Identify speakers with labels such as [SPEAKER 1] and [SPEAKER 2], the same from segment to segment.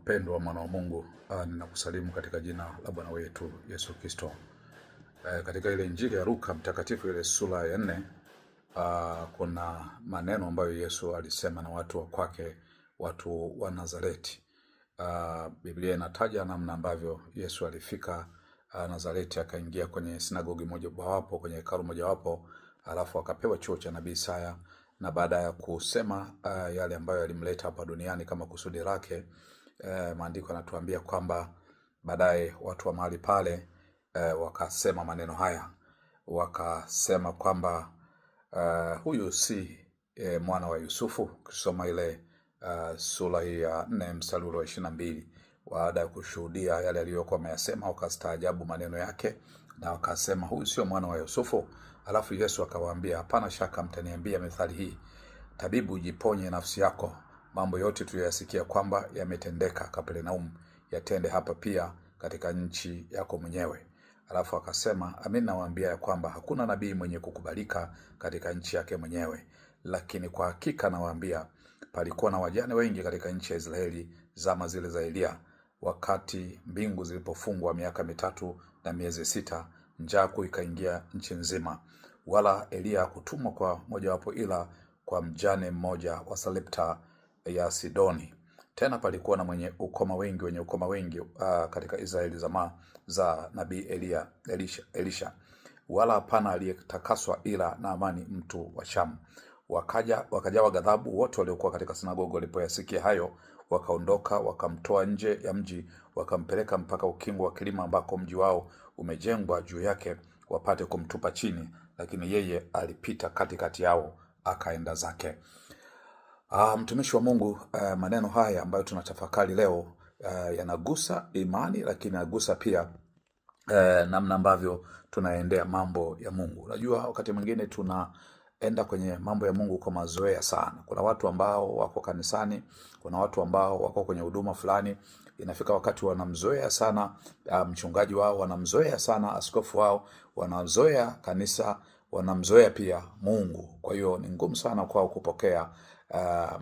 [SPEAKER 1] Pendwa mwana wa Mungu, ninakusalimu katika jina la Bwana wetu Yesu Kristo. Katika ile Injili ya Luka mtakatifu ile sura ya 4, kuna maneno ambayo Yesu alisema na watu wa kwake, watu wa Nazareti. Biblia inataja namna ambavyo Yesu alifika Nazareti, akaingia kwenye sinagogi mojawapo, kwenye hekalu mojawapo, alafu akapewa chuo cha nabii Isaya, na baada ya kusema yale ambayo yalimleta hapa duniani kama kusudi lake, maandiko yanatuambia kwamba baadaye watu wa mahali pale wakasema maneno haya, wakasema kwamba huyu si mwana wa Yusufu. Kusoma ile sura hii ya 4 mstari wa 22, baada ya kushuhudia yale aliyokuwa ameyasema, wakastaajabu maneno yake na wakasema huyu sio mwana wa Yusufu. Alafu Yesu akawaambia, hapana shaka mtaniambia methali hii, tabibu, jiponye nafsi yako, mambo yote tuliyosikia kwamba yametendeka Kapernaum yatende hapa pia katika nchi yako mwenyewe. Alafu akasema, amini nawaambia ya kwamba hakuna nabii mwenye kukubalika katika nchi yake mwenyewe. Lakini kwa hakika nawaambia, palikuwa na wajane wengi katika nchi ya Israeli zama zile za Elia, wakati mbingu zilipofungwa miaka 3 na miezi 6, njaa kuu ikaingia nchi nzima. Wala Elia hakutumwa kwa mojawapo ila kwa mjane mmoja wa Sarepta ya Sidoni. Tena palikuwa na wenye ukoma wengi katika Israeli za nabii Elisha. Wala hapana aliyetakaswa ila Naamani mtu wa Shamu. Wakajawa ghadhabu wote waliokuwa katika sinagogi walipoyasikia hayo, wakaondoka wakamtoa nje ya mji, wakampeleka mpaka ukingo wa kilima ambako mji wao umejengwa juu yake, wapate kumtupa chini, lakini yeye alipita katikati yao akaenda zake. Mtumishi wa Mungu, maneno haya ambayo tunatafakari leo yanagusa imani, lakini yanagusa pia namna ambavyo tunaendea mambo ya Mungu. Unajua, wakati mwingine tunaenda kwenye mambo ya Mungu kwa mazoea sana. Kuna watu ambao wako kanisani, kuna watu ambao wako kwenye huduma fulani, inafika wakati wanamzoea sana mchungaji wao, wanamzoea sana askofu wao, wanamzoea kanisa, wanamzoea pia Mungu. Kwa hiyo ni ngumu sana kwao kupokea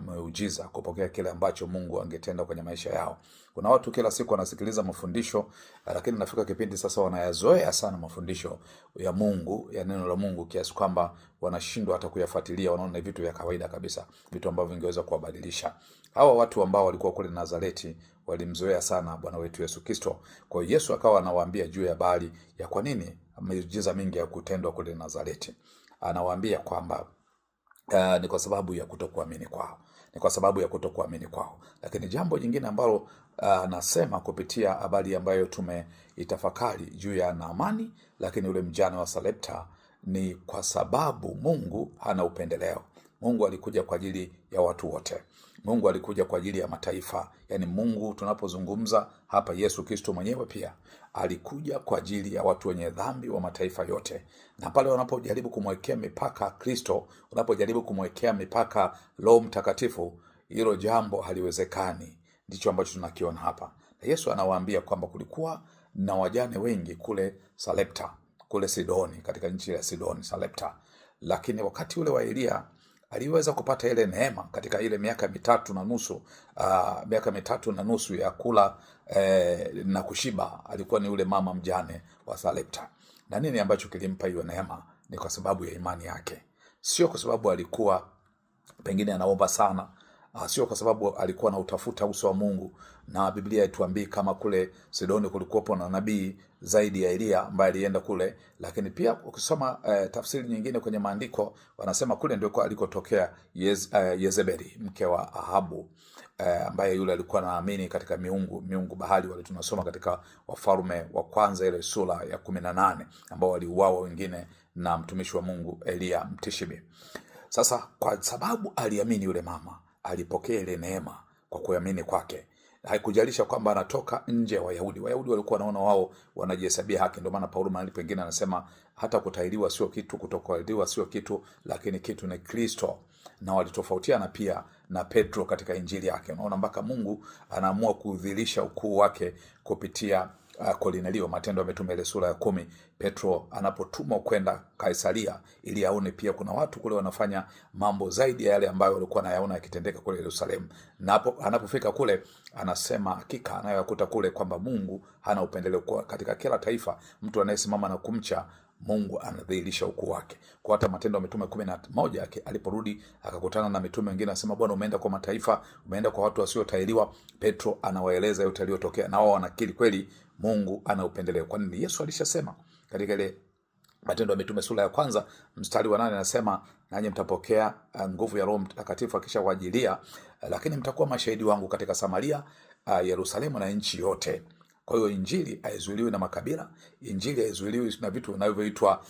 [SPEAKER 1] muujiza, kupokea kile ambacho Mungu angetenda kwenye maisha yao. Kuna watu kila siku wanasikiliza mafundisho, lakini nafika kipindi sasa wanayazoea sana mafundisho ya Mungu, ya neno la Mungu, kiasi kwamba wanashindwa hata kuyafuatilia. Wanaona vitu vya kawaida kabisa, vitu ambavyo vingeweza kuwabadilisha. Hawa watu ambao walikuwa kule Nazareti walimzoea sana Bwana wetu Yesu Kristo. Kwa hiyo Yesu akawa anawaambia juu ya habari ya kwa nini miujiza mingi ya kutendwa kule Nazareti. Anawaambia kwamba ni kwa sababu ya kutokuamini kwao. Ni kwa sababu ya kutokuamini kwao. Lakini jambo jingine ambalo nasema kupitia habari ambayo tumeitafakari juu ya Naamani, lakini ule mjane wa Sarepta, ni kwa sababu Mungu hana upendeleo. Mungu alikuja kwa ajili ya watu wote. Mungu alikuja kwa ajili ya mataifa. Yaani Mungu tunapozungumza hapa, Yesu Kristo mwenyewe pia alikuja kwa ajili ya watu wenye dhambi wa mataifa yote. Na pale wanapojaribu kumwekea mipaka Kristo, wanapojaribu kumwekea mipaka Roho Mtakatifu, hilo jambo haliwezekani. Ndicho ambacho tunakiona hapa. Na Yesu anawaambia kwamba kulikuwa na wajane wengi kule Sarepta, kule Sidoni, katika nchi ya Sidoni, Sarepta. Lakini wakati ule wa Elia aliweza kupata ile neema katika ile miaka 3.5 ya kula na kushiba. Alikuwa ni ule mama mjane wa Sarepta. Na nini ambacho kilimpa hiyo neema? Ni kwa sababu ya imani yake. Sio kwa sababu alikuwa pengine anaomba sana, sio kwa sababu alikuwa na utafuta uso wa Mungu. Na Biblia ituambii kama kule Sidoni kulikuwa na nabii zaidi ya Elia ambaye alienda kule. Lakini pia ukisoma tafsiri nyingine kwenye maandiko, wanasema kule ndio alikotokea Yezebeli, mke wa Ahabu, ambaye yule alikuwa anaamini katika miungu bahali. Wale tunasoma katika Wafalme wa kwanza ile sura ya 18, ambao waliuawa wengine na mtumishi wa Mungu Elia Mtishibi. Sasa kwa sababu aliamini, yule mama alipokea ile neema kwa kuamini kwake. Haikujalisha kwamba anatoka nje ya Wayahudi. Wayahudi walikuwa wanaona wao wanajihesabia haki. Ndio maana Paulo mahali pengine anasema hata kutahiriwa sio kitu, kutokutahiriwa sio kitu, lakini kitu ni Kristo. Na walitofautiana pia na Petro katika injili yake. Unaona mpaka Mungu anaamua kudhihirisha ukuu wake kupitia Kornelio, Matendo ya Mitume ile sura ya 10, Petro anapotumwa kwenda Kaisaria ili aone pia kuna watu kule wanafanya mambo zaidi ya yale ambayo walikuwa nayaona yakitendeka kule Yerusalemu. Na anapofika kule anasema hakika anayokuta kule kwamba Mungu hana upendeleo katika kila taifa. Mtu anayesimama na kumcha Mungu anadhihirisha ukuu wake. Kwa hata Matendo ya Mitume 11 aliporudi akakutana na mitume wengine, anasema Bwana, umeenda kwa mataifa, umeenda kwa watu wasiotahiriwa. Petro anawaeleza yote yaliyotokea, na wao wanakiri kweli Mungu ana upendeleo. Kwa nini? Yesu alishasema katika ile Matendo ya Mitume sura ya 1 mstari wa 8 anasema, nanyi mtapokea nguvu ya Roho Mtakatifu akishawajilia, lakini mtakuwa mashahidi wangu katika Samaria, Yerusalemu na nchi yote. Kwa hiyo injili haizuiliwi na makabila, injili haizuiliwi na vitu vinavyoitwa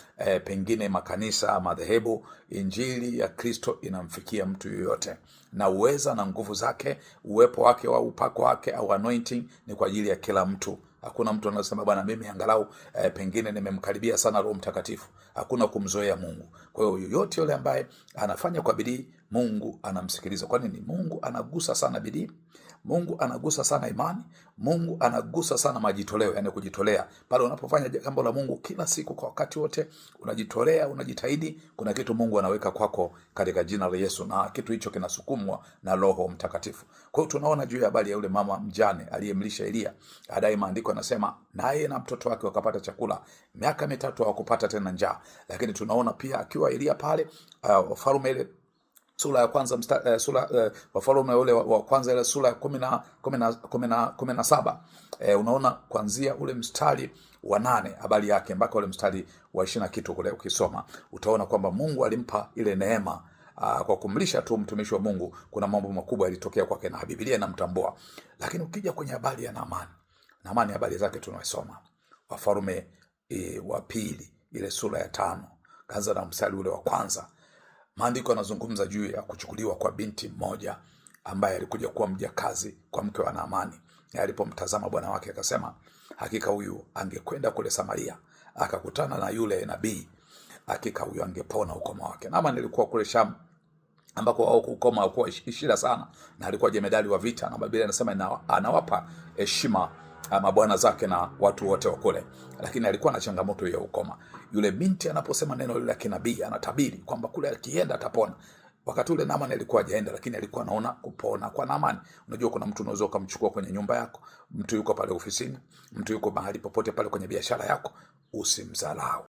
[SPEAKER 1] pengine makanisa, madhehebu. Injili ya Kristo inamfikia mtu yoyote, na uweza na nguvu zake, uwepo wake wa upako wake au anointing ni kwa ajili ya kila mtu. Hakuna mtu anasema bwana mimi angalau pengine nimemkaribia sana Roho Mtakatifu. Hakuna kumzoea Mungu. Kwa hiyo yoyote yule ambaye anafanya kwa bidii, Mungu anamsikiliza. Kwa nini? Mungu anagusa sana bidii. Mungu anagusa sana imani. Mungu anagusa sana majitoleo, yani kujitolea. Pale unapofanya jambo la Mungu kila siku kwa wakati wote, unajitolea, unajitahidi, kuna kitu Mungu anaweka kwako katika jina la Yesu, na kitu hicho kinasukumwa na Roho Mtakatifu. Kwa hiyo tunaona juu ya habari ya yule mama mjane aliyemlisha Elia. Baadaye maandiko yanasema naye na mtoto wake wakapata chakula. Miaka 3 hawakupata tena njaa. Lakini tunaona pia akiwa Elia pale, Wafalme ile sura ya 1 Wafalme ule wa kwanza ile sura ya 17, unaona kuanzia ule mstari wa 8 habari yake mpaka ule mstari wa 20 kitu kule, ukisoma utaona kwamba Mungu alimpa ile neema kwa kumlisha tu mtumishi wa Mungu. Kuna mambo makubwa yalitokea kwake na Biblia inamtambua. Lakini ukija kwenye habari ya Naamani habari zake tunasoma Wafalme wa pili ile sura ya 5 kaanza na mstari ule wa 1. Maandiko yanazungumza juu ya kuchukuliwa kwa binti mmoja ambaye alikuja kuwa mjakazi kwa mke wa Naamani. Alipomtazama bwana wake akasema, hakika huyu angekwenda kule Samaria akakutana na yule nabii, hakika huyu angepona ukoma wake. Naamani alikuwa kule Sham ambako wao ukoma ulikuwa shida sana, na alikuwa jemedali wa vita, na Biblia inasema anawapa heshima mabwana zake na watu wote wa kule. Lakini alikuwa na changamoto ya ukoma. Yule binti anaposema neno lile la kinabii, anatabiri kwamba kule akienda atapona. Wakati ule Naamani alikuwa hajaenda, lakini alikuwa anaona kupona kwa Naamani. Unajua kuna mtu unaweza kumchukua kwenye nyumba yako, mtu yuko pale ofisini, mtu yuko mahali popote pale kwenye biashara yako, usimdharau.